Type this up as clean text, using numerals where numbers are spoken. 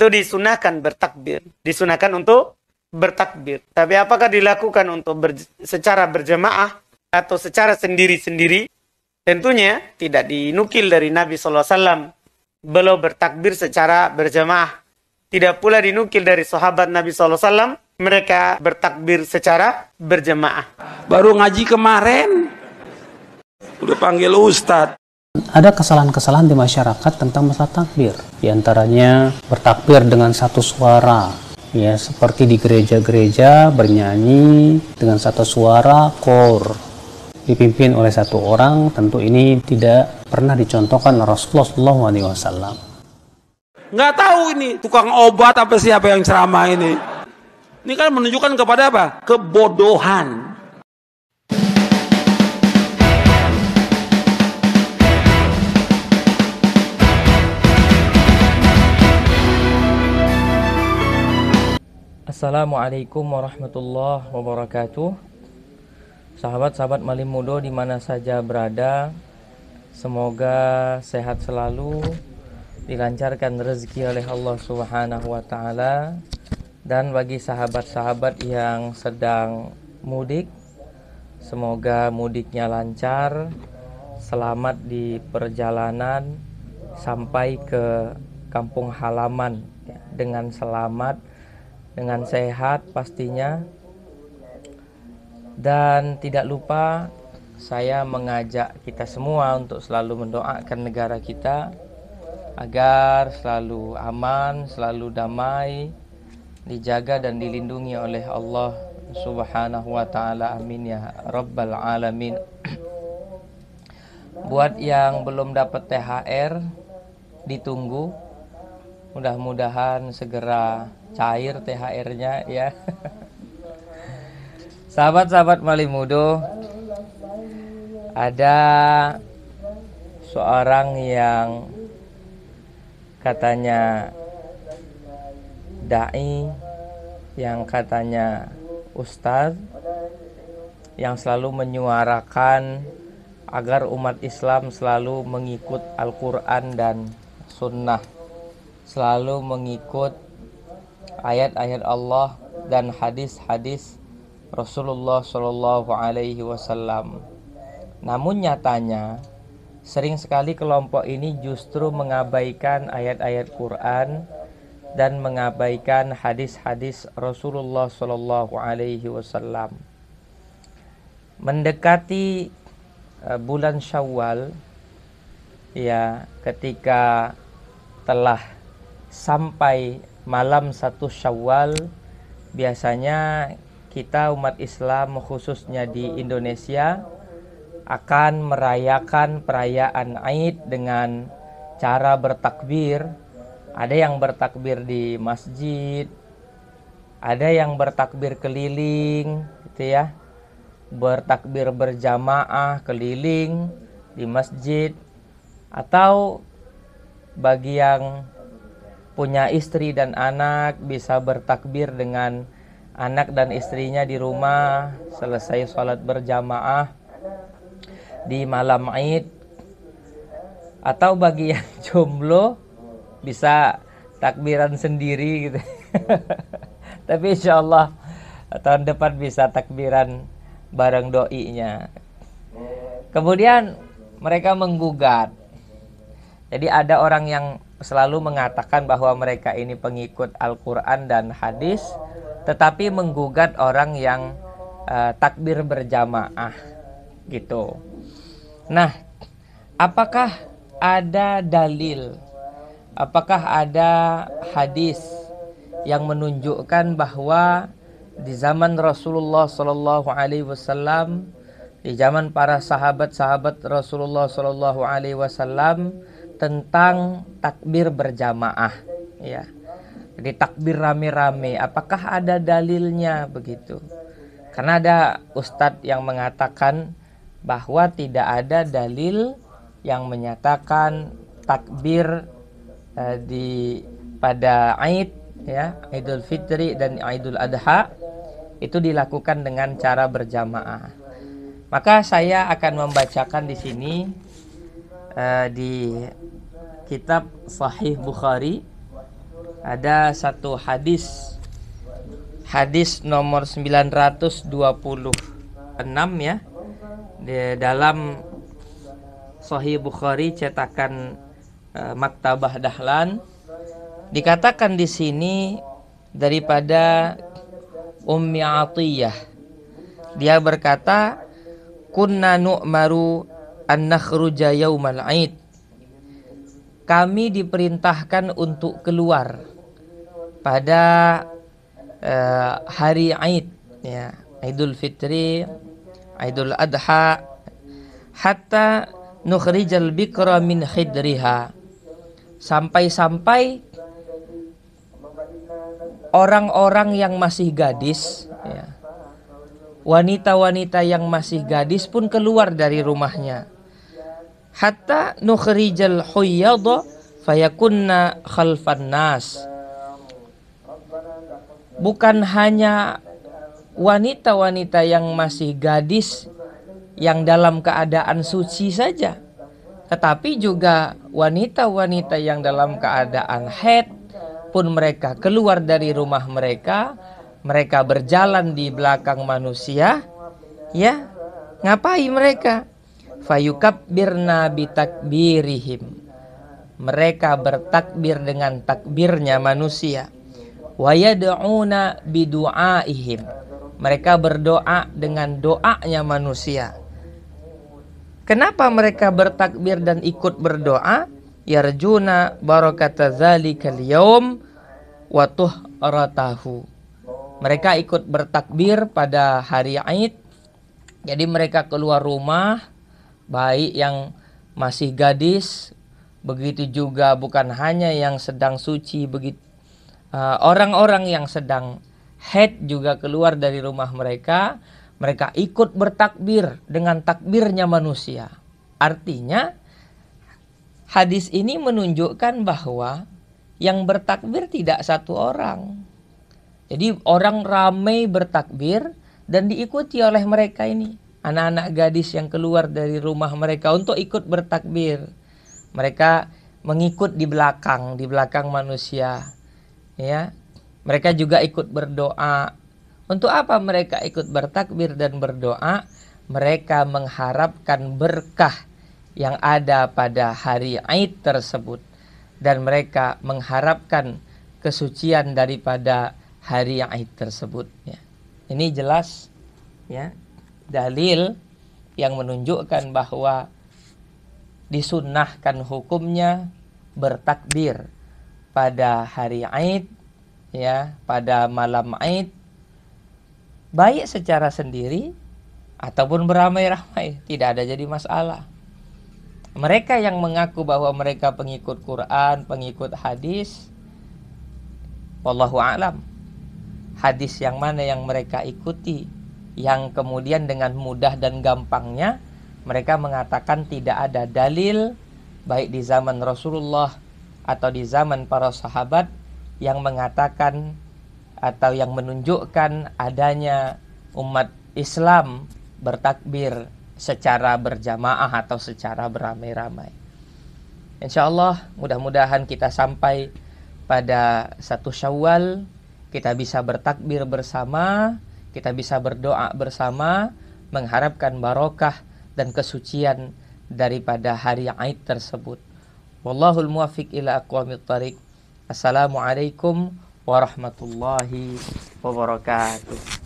itu disunahkan bertakbir, disunahkan untuk bertakbir. Tapi apakah dilakukan untuk secara berjamaah atau secara sendiri-sendiri? Tentunya tidak dinukil dari Nabi SAW beliau bertakbir secara berjamaah. Tidak pula dinukil dari sahabat Nabi SAW mereka bertakbir secara berjamaah. Baru ngaji kemarin udah panggil ustadz. Ada kesalahan-kesalahan di masyarakat tentang masalah takbir. Di antaranya bertakbir dengan satu suara. Ya, seperti di gereja-gereja bernyanyi dengan satu suara kor. Dipimpin oleh satu orang, tentu ini tidak pernah dicontohkan Rasulullah SAW. Nggak tahu ini tukang obat apa siapa yang ceramah ini. Ini kan menunjukkan kepada apa? Kebodohan. Assalamualaikum warahmatullahi wabarakatuh. Sahabat-sahabat Malimudo di mana saja berada, semoga sehat selalu, dilancarkan rezeki oleh Allah Subhanahu wa taala. Dan bagi sahabat-sahabat yang sedang mudik, semoga mudiknya lancar, selamat di perjalanan sampai ke kampung halaman dengan selamat, dengan sehat pastinya. Dan tidak lupa saya mengajak kita semua untuk selalu mendoakan negara kita agar selalu aman, selalu damai, dijaga dan dilindungi oleh Allah Subhanahu wa taala. Amin ya rabbal alamin. Buat yang belum dapat THR, ditunggu. Mudah-mudahan segera cair THR-nya ya. Sahabat-sahabat Malimudo, ada seorang yang katanya dai, yang katanya ustaz, yang selalu menyuarakan agar umat Islam selalu mengikut Al-Quran dan Sunnah, selalu mengikut ayat-ayat Allah dan hadis-hadis Rasulullah Shallallahu Alaihi Wasallam. Namun nyatanya sering sekali kelompok ini justru mengabaikan ayat-ayat Quran dan mengabaikan hadis-hadis Rasulullah Shallallahu Alaihi Wasallam. Mendekati bulan Syawal, ya, ketika telah sampai malam 1 Syawal, biasanya kita umat Islam khususnya di Indonesia akan merayakan perayaan Aid dengan cara bertakbir. Ada yang bertakbir di masjid, ada yang bertakbir keliling, gitu ya. Bertakbir berjamaah keliling di masjid, atau bagi yang punya istri dan anak bisa bertakbir dengan anak dan istrinya di rumah selesai sholat berjamaah di malam Aid. Atau bagi yang jomblo bisa takbiran sendiri gitu. Tapi insya Allah tahun depan bisa takbiran bareng doinya. Kemudian mereka menggugat. Jadi ada orang yang selalu mengatakan bahwa mereka ini pengikut Al-Quran dan hadis, tetapi menggugat orang yang takbir berjamaah gitu. Nah, apakah ada dalil, apakah ada hadis yang menunjukkan bahwa di zaman Rasulullah Shallallahu Alaihi Wasallam, di zaman para sahabat-sahabat Rasulullah Shallallahu Alaihi Wasallam, tentang takbir berjamaah, ya? Jadi takbir rame-rame, apakah ada dalilnya begitu? Karena ada ustadz yang mengatakan bahwa tidak ada dalil yang menyatakan takbir pada Aid, ya, Idul Fitri dan Idul Adha itu dilakukan dengan cara berjamaah. Maka saya akan membacakan di sini di kitab Sahih Bukhari ada satu hadis nomor 926 ya, di dalam Sahih Bukhari cetakan Maktabah Dahlan. Dikatakan di sini daripada Ummi Atiyah, dia berkata, kunna nu'maru an nakhruja yaumal Aid. Kami diperintahkan untuk keluar pada hari Aid, ya, Idul Fitri, Idul Adha, hatta nukhrijal bikra min khidriha, sampai-sampai orang-orang yang masih gadis, ya, wanita-wanita yang masih gadis pun keluar dari rumahnya. Hatta nukhrijal huyyadha fayakunna khalfan nas. Bukan hanya wanita-wanita yang masih gadis yang dalam keadaan suci saja, tetapi juga wanita-wanita yang dalam keadaan haid pun mereka keluar dari rumah mereka. Mereka berjalan di belakang manusia, ya. Ngapain mereka? Fayukabbirna bitakbirihim. Mereka bertakbir dengan takbirnya manusia. Wayad'una bidu'aihim. Mereka berdoa dengan doanya manusia. Kenapa mereka bertakbir dan ikut berdoa? Yarjuna barakata dzalikal yaum wa tuhratahu. Mereka ikut bertakbir pada hari Aid. Jadi mereka keluar rumah, baik yang masih gadis, begitu juga bukan hanya yang sedang suci, begitu orang-orang yang sedang haid juga keluar dari rumah mereka. Mereka ikut bertakbir dengan takbirnya manusia. Artinya hadis ini menunjukkan bahwa yang bertakbir tidak satu orang. Jadi orang ramai bertakbir dan diikuti oleh mereka ini. Anak-anak gadis yang keluar dari rumah mereka untuk ikut bertakbir. Mereka mengikut di belakang manusia. Ya. Mereka juga ikut berdoa. Untuk apa mereka ikut bertakbir dan berdoa? Mereka mengharapkan berkah yang ada pada hari Aid tersebut. Dan mereka mengharapkan kesucian daripada hari Aid tersebut, ya. Ini jelas, ya, dalil yang menunjukkan bahwa disunnahkan hukumnya bertakbir pada hari Aid, ya, pada malam Aid, baik secara sendiri ataupun beramai-ramai, tidak ada jadi masalah. Mereka yang mengaku bahwa mereka pengikut Quran, pengikut hadis, wallahu a'lam, hadis yang mana yang mereka ikuti, yang kemudian dengan mudah dan gampangnya mereka mengatakan tidak ada dalil baik di zaman Rasulullah atau di zaman para sahabat yang mengatakan atau yang menunjukkan adanya umat Islam bertakbir secara berjamaah atau secara beramai-ramai. Insyaallah mudah-mudahan kita sampai pada 1 Syawal, kita bisa bertakbir bersama, kita bisa berdoa bersama, mengharapkan barokah dan kesucian daripada hari Aid tersebut. Wallahul muwaffiq ila aqwamit thariq. Assalamualaikum warahmatullahi wabarakatuh.